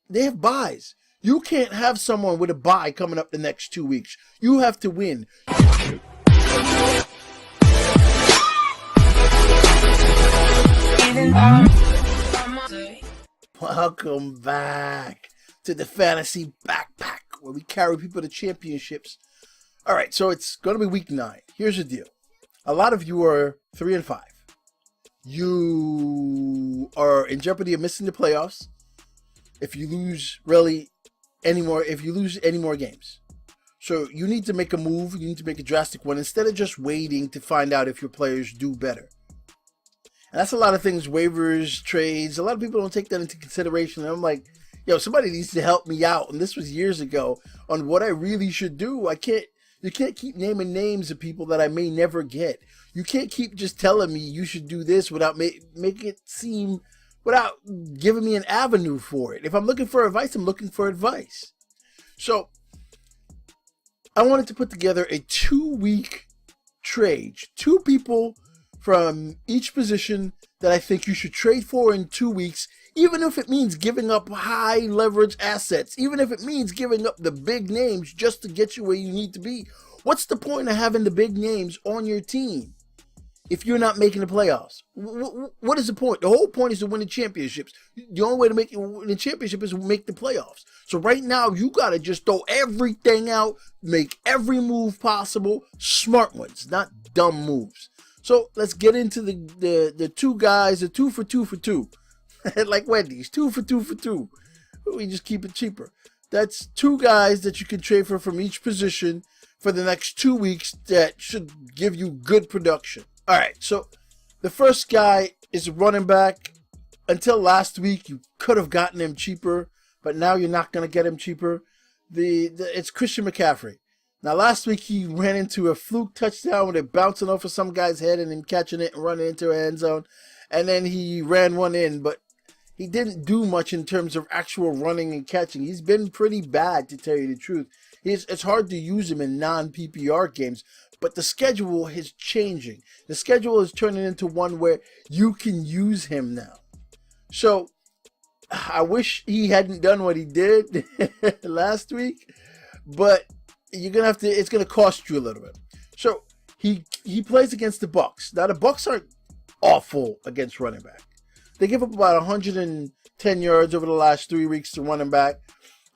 they have buys. You can't have someone with a bye coming up the next 2 weeks. You have to win. Welcome back to the Fantasy Backpack, where we carry people to championships. All right, so it's going to be week 9. Here's the deal. A lot of you are 3 and 5. You are in jeopardy of missing the playoffs if you lose any more games. So you need to make a move. You need to make a drastic one instead of just waiting to find out if your players do better. And that's a lot of things, waivers, trades. A lot of people don't take that into consideration. And I'm like, yo, somebody needs to help me out. And this was years ago on what I really should do. You can't keep naming names of people that I may never get. You can't keep just telling me you should do this without making it seem, without giving me an avenue for it. If I'm looking for advice, I'm looking for advice. So I wanted to put together a 2-week trade. 2 people from each position that I think you should trade for in 2 weeks, even if it means giving up high leverage assets, even if it means giving up the big names just to get you where you need to be. What's the point of having the big names on your team if you're not making the playoffs? What is the point? The whole point is to win the championships. The only way to win the championship is to make the playoffs. So right now, you got to just throw everything out, make every move possible, smart ones, not dumb moves. So let's get into the 2 guys, the 2 for 2 for 2. Like Wendy's, 2 for 2 for 2. We just keep it cheaper. That's 2 guys that you can trade for from each position for the next 2 weeks that should give you good production. All right, so the first guy is a running back. Until last week, you could have gotten him cheaper, but now you're not going to get him cheaper. It's Christian McCaffrey. Now, last week, he ran into a fluke touchdown with it bouncing off of some guy's head and him catching it and running into an end zone. And then he ran one in, but he didn't do much in terms of actual running and catching. He's been pretty bad, to tell you the truth. It's hard to use him in non-PPR games, but the schedule is changing. The schedule is turning into one where you can use him now. So I wish he hadn't done what he did last week, but it's gonna cost you a little bit. So he plays against the Bucks. Now the Bucks aren't awful against running back. They give up about 110 yards over the last 3 weeks to running back.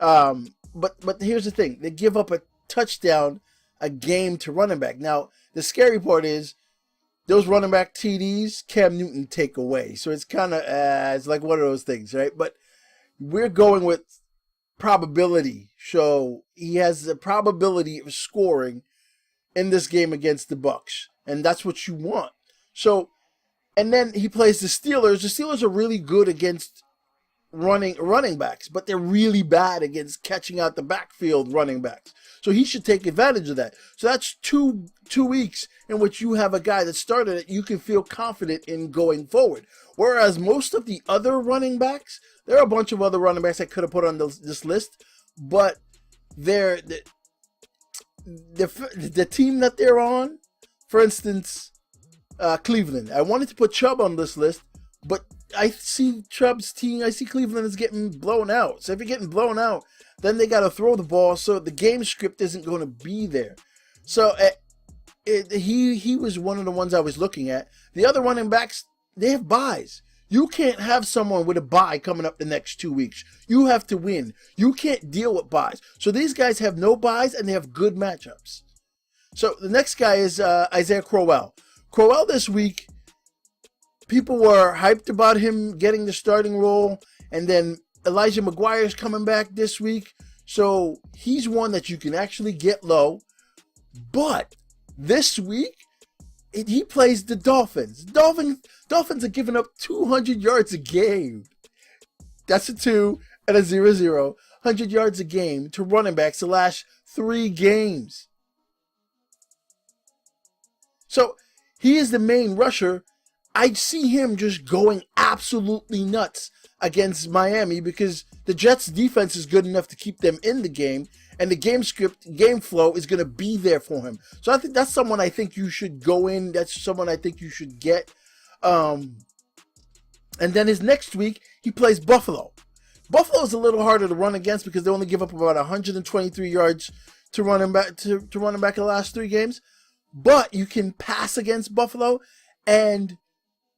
But here's the thing: they give up a touchdown a game to running back. Now the scary part is those running back TDs Cam Newton take away. So it's kind of it's like one of those things, right? But we're going with probability. So he has the probability of scoring in this game against the Bucks, and that's what you want. So, and then he plays the Steelers. The Steelers are really good against running backs, but they're really bad against catching out the backfield running backs. So he should take advantage of that. So that's two weeks in which you have a guy that started it you can feel confident in going forward. Whereas most of the other running backs, there are a bunch of other running backs I could have put on this list, but the team that they're on, for instance, Cleveland. I wanted to put Chubb on this list, but I see Chubb's team, I see Cleveland is getting blown out. So if you're getting blown out, then they got to throw the ball, so the game script isn't going to be there. So he was one of the ones I was looking at. The other running backs, they have buys. You can't have someone with a bye coming up the next 2 weeks. You have to win. You can't deal with buys. So these guys have no buys, and they have good matchups. So the next guy is Isaiah Crowell. Crowell this week, people were hyped about him getting the starting role, and then Elijah McGuire's coming back this week. So he's one that you can actually get low. But this week, he plays the Dolphins. Dolphins are giving up 200 yards a game. That's a 2 and a 0-0. 100 yards a game to running backs the last 3 games. So he is the main rusher. I see him just going absolutely nuts against Miami because the Jets' defense is good enough to keep them in the game, and the game script, game flow is going to be there for him. So I think that's someone I think you should go in. That's someone I think you should get. And then his next week, he plays Buffalo. Buffalo's a little harder to run against because they only give up about 123 yards to running back to running back in the last 3 games. But you can pass against Buffalo, and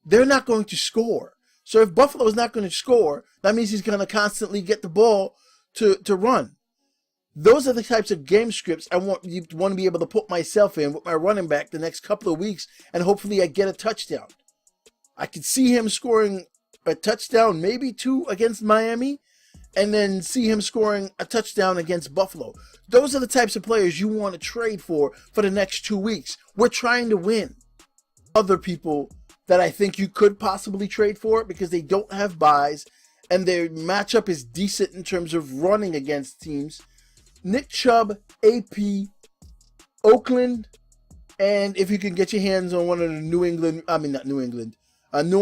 they're not going to score. So if Buffalo is not going to score, that means he's going to constantly get the ball to run. Those are the types of game scripts I want to be able to put myself in with my running back the next couple of weeks, and hopefully I get a touchdown. I could see him scoring a touchdown, maybe 2 against Miami, and then see him scoring a touchdown against Buffalo. Those are the types of players you want to trade for the next 2 weeks. We're trying to win. Other people that I think you could possibly trade for because they don't have buys and their matchup is decent in terms of running against teams. Nick Chubb, AP, Oakland, and if you can get your hands on one of the New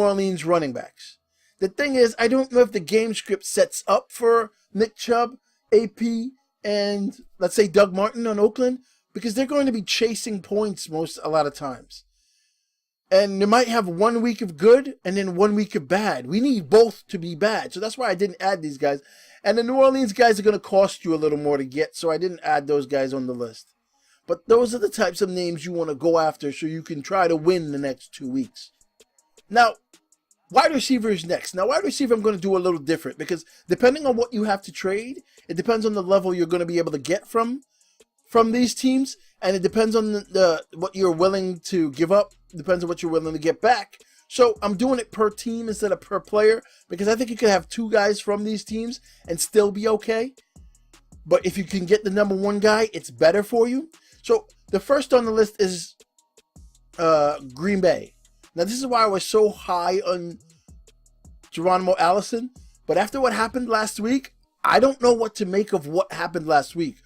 Orleans running backs. The thing is, I don't know if the game script sets up for Nick Chubb, AP, and let's say Doug Martin on Oakland, because they're going to be chasing points a lot of times. And they might have 1 week of good and then 1 week of bad. We need both to be bad. So that's why I didn't add these guys. And the New Orleans guys are going to cost you a little more to get, so I didn't add those guys on the list. But those are the types of names you want to go after so you can try to win the next 2 weeks. Now, wide receiver is next. Now, wide receiver I'm going to do a little different because depending on what you have to trade, it depends on the level you're going to be able to get from these teams, and it depends on the what you're willing to give up. It depends on what you're willing to get back. So I'm doing it per team instead of per player because I think you could have 2 guys from these teams and still be okay. But if you can get the number 1 guy, it's better for you. So the first on the list is Green Bay. Now, this is why I was so high on Geronimo Allison. But after what happened last week, I don't know what to make of what happened last week.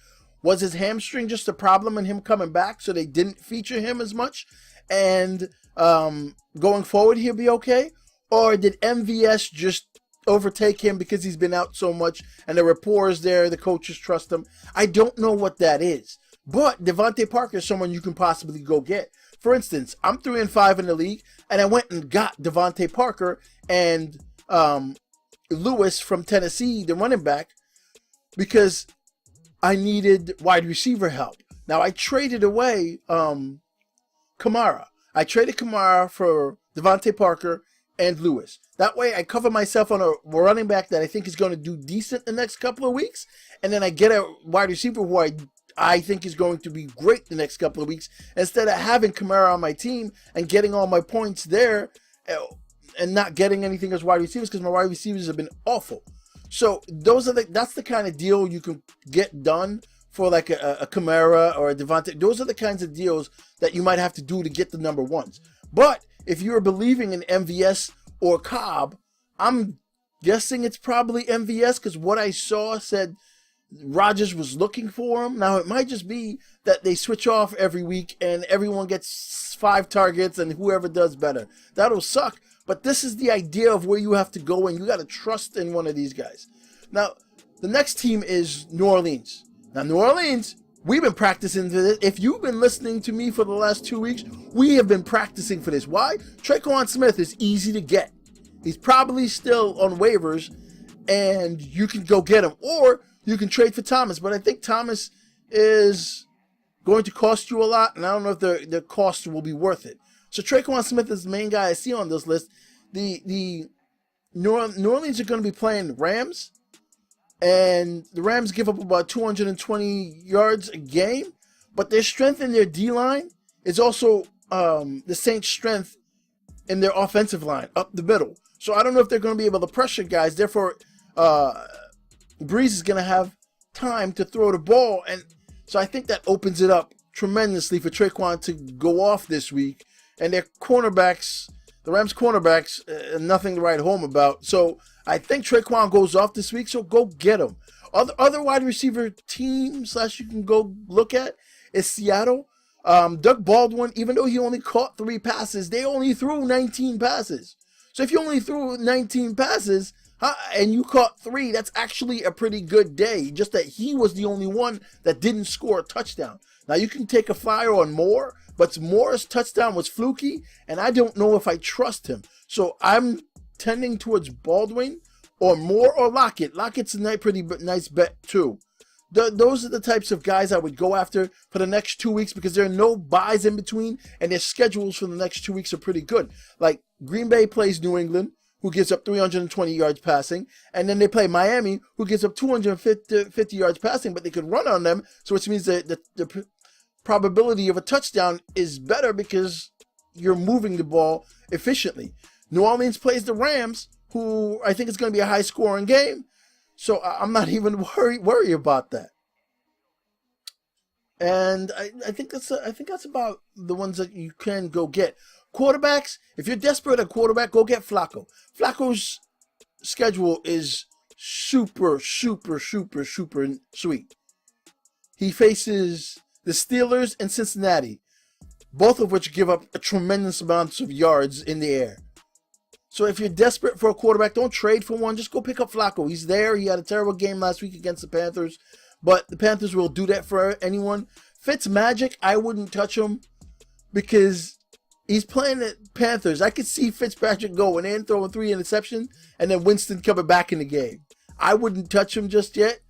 Was his hamstring just a problem in him coming back so they didn't feature him as much? And going forward, he'll be okay? Or did MVS just overtake him because he's been out so much and the rapport is there, the coaches trust him? I don't know what that is. But Devontae Parker is someone you can possibly go get. For instance, I'm 3-5 in the league, and I went and got Devontae Parker and Lewis from Tennessee, the running back, because I needed wide receiver help. Now, I traded away Kamara. I traded Kamara for Devontae Parker and Lewis. That way, I cover myself on a running back that I think is going to do decent the next couple of weeks, and then I get a wide receiver who I think is going to be great the next couple of weeks, instead of having Kamara on my team and getting all my points there and not getting anything as wide receivers because my wide receivers have been awful. So that's the kind of deal you can get done for like a Kamara or a Devontae. Those are the kinds of deals that you might have to do to get the number 1s. But if you're believing in MVS or Cobb, I'm guessing it's probably MVS because what I saw said Rodgers was looking for him. Now, it might just be that they switch off every week and everyone gets 5 targets and whoever does better. That'll suck. But this is the idea of where you have to go, and you got to trust in one of these guys. Now, the next team is New Orleans. Now, New Orleans, we've been practicing for this. If you've been listening to me for the last 2 weeks, we have been practicing for this. Why? Tre'Quan Smith is easy to get. He's probably still on waivers, and you can go get him. Or you can trade for Thomas, but I think Thomas is going to cost you a lot, and I don't know if the cost will be worth it. So Tre'Quan Smith is the main guy I see on this list. The New Orleans are going to be playing Rams, and the Rams give up about 220 yards a game, but their strength in their D-line is also the Saints' strength in their offensive line, up the middle. So I don't know if they're going to be able to pressure guys. Therefore, Breeze is going to have time to throw the ball, and so I think that opens it up tremendously for Tre'Quan to go off this week. And their cornerbacks, the Rams cornerbacks, nothing to write home about. So I think Tre'Quan goes off this week, so go get him. Other wide receiver team / you can go look at is Seattle. Doug Baldwin, even though he only caught 3 passes, they only threw 19 passes. So if you only threw 19 passes and you caught 3, that's actually a pretty good day. Just that he was the only one that didn't score a touchdown. Now you can take a flyer on Moore, but Moore's touchdown was fluky, and I don't know if I trust him. So I'm tending towards Baldwin or Moore or Lockett. Lockett's a pretty nice bet too. Those are the types of guys I would go after for the next 2 weeks because there are no buys in between and their schedules for the next 2 weeks are pretty good. Like Green Bay plays New England, who gives up 320 yards passing, and then they play Miami, who gives up 250 yards passing, but they could run on them, so which means that the probability of a touchdown is better because you're moving the ball efficiently. New Orleans plays the Rams, who I think is going to be a high-scoring game. So I'm not even worried about that. And I think that's about the ones that you can go get. Quarterbacks, if you're desperate at quarterback, go get Flacco. Flacco's schedule is super sweet. He faces the Steelers and Cincinnati, both of which give up a tremendous amounts of yards in the air. So if you're desperate for a quarterback, don't trade for one. Just go pick up Flacco. He's there. He had a terrible game last week against the Panthers, but the Panthers will do that for anyone. Fitzmagic, I wouldn't touch him because he's playing the Panthers. I could see Fitzpatrick going in, throwing 3 interceptions, and then Winston coming back in the game. I wouldn't touch him just yet,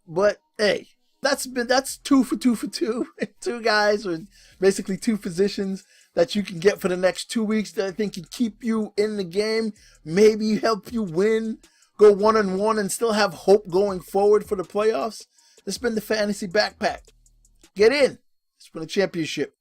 but hey, that's 2 for 2 for 2. 2 guys, or basically 2 positions that you can get for the next 2 weeks that I think can keep you in the game, maybe help you win, go 1-1 and still have hope going forward for the playoffs. This has been the Fantasy Backpack. Get in. It's been a championship.